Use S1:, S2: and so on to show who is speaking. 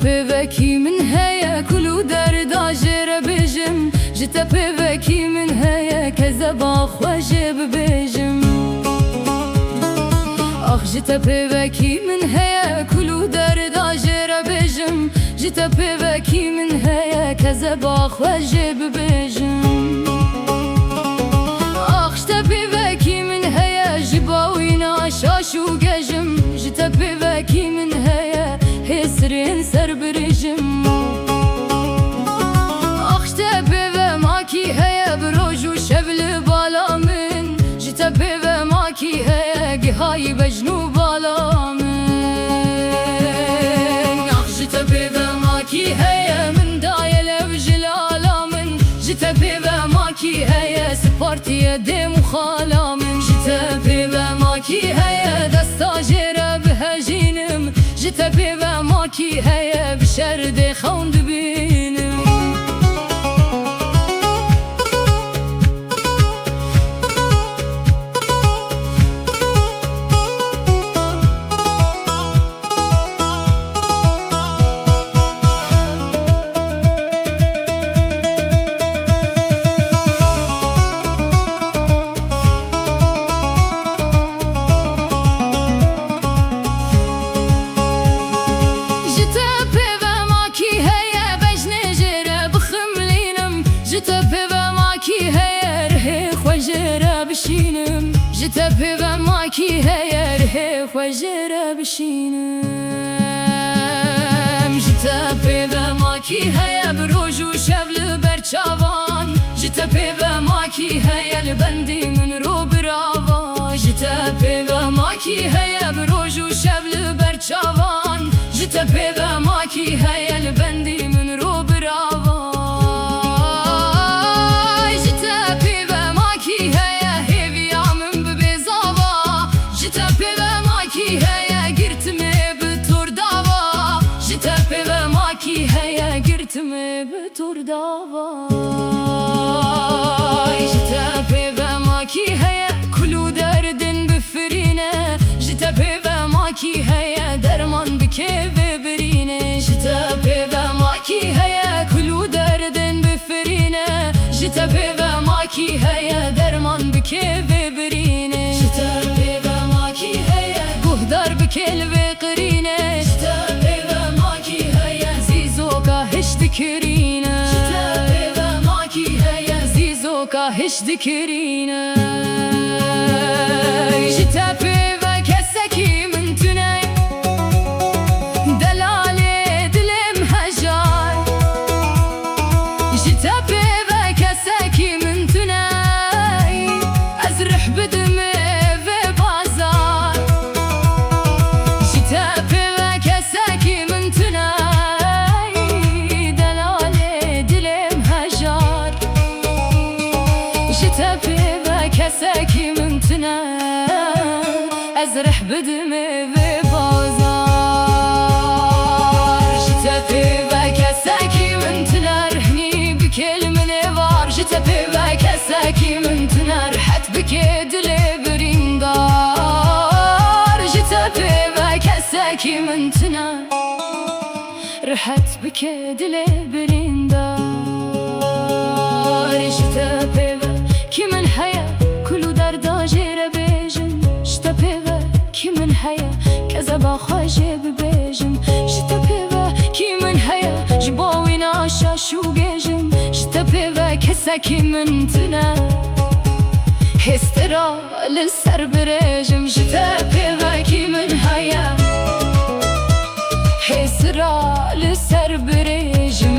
S1: پێوەکی من هەیە کول و دەرداژێرە بێژم ژتە پێوەکی من هەیە کە زەبا خۆشێ ببێژم ئاخ ژتە پێوەکی من هەیە کول و دەرداژێرە بێژم ژتە پێوەکی من هەیە کە زەبا خۆشێ ببێژم ئاخ ژتە پێوەکی من هەیە ژی باوینە شاش و گەژم ژتە پێوەکی من هەیە هێسرێن سەر برێژم ئاخ شتە پێوە ماکی هەیە برۆژ و شەو لە باڵا من ژتە پێوە ماکی هەیە گیهایی بەژن و باڵا من ئاخ ژتە پێوە ماکی هەیە من دایە لەو ژلالا من ژتە پێوە ماکی هەیە سپارتیە دێم و خالا من ژتە پێوە ماکی هەیە دەستا ژێرە بهەژینم ژتە پێوە ماکی هەیە بشەردێ خەون دبینم ژتە پێوە ماکی هەیە رهێ خۆژێرە بشینم ژتە پێوە ماکی هەیە رهێ خۆژێرە بشینم ژتە پێوە ماکی هەیە برۆژ و شەو لەبەر چاوان ژتە پێوە ماکی هەیە لە بەندی من ڕۆ براوە ژتە پێوە ماکی هەیە برۆژ و شەو لەبەر چاوان ژتە پێوە ماکی هەیە لە بەندی من ڕۆ براوە گرتمێ بە توور داوا ژتە پێوە ماکی هەیە کول و دەردن بفرینە ژتە پێوە ماکی هەیە دەرمان بکێ ببرینە ژتە پێوە ماکی هەیە کول و دەردن بفرینە ژتە پێوە ماکی هەیە دەرمان بکێ ببرینە ژتە پێوە ماکی هەیە گوهدار بکێ لەوێ قرینە ژتە پێوە ماکی هەیە زیزۆکە هش دکرینە ژتە پێوە ماکی هەیە زیزۆکە هش دکرینە ژتە پێوە کەسێکی من تونە دەلالێ دلێم هەژار ژتە پێوە کەسێکی من تونە ئەز ڕح بدمێ vê بازار ژتە پێوە کەسێکی من تونە ژتە پێوە کەسێکی من تونە ئەز ڕح بدمێ vê بازار ژتە پێوە کەسێکی من تونە ڕحنی بکێ لە منێوار ژتە پێوە کەسێکی من تونە ڕحەت بکێ دلێ بریندار ژتە پێوە کەسێکی من تونە ڕحەت بکێ دلێ بریندار ژتە پێوە کی من هەیە کول و دەرداژێرە بێژم ژتە پێوە کی من هەیە کە زەبا خۆشێ ببێژم ژتە پێوە کی من هەیە ژی باوینە شاش و گێژم ژتە پێوە کەسێکی من تونە هێسترا لەسەر برێژم ژتە پێوە کی من هەیە هێسترا لەسەر برێژم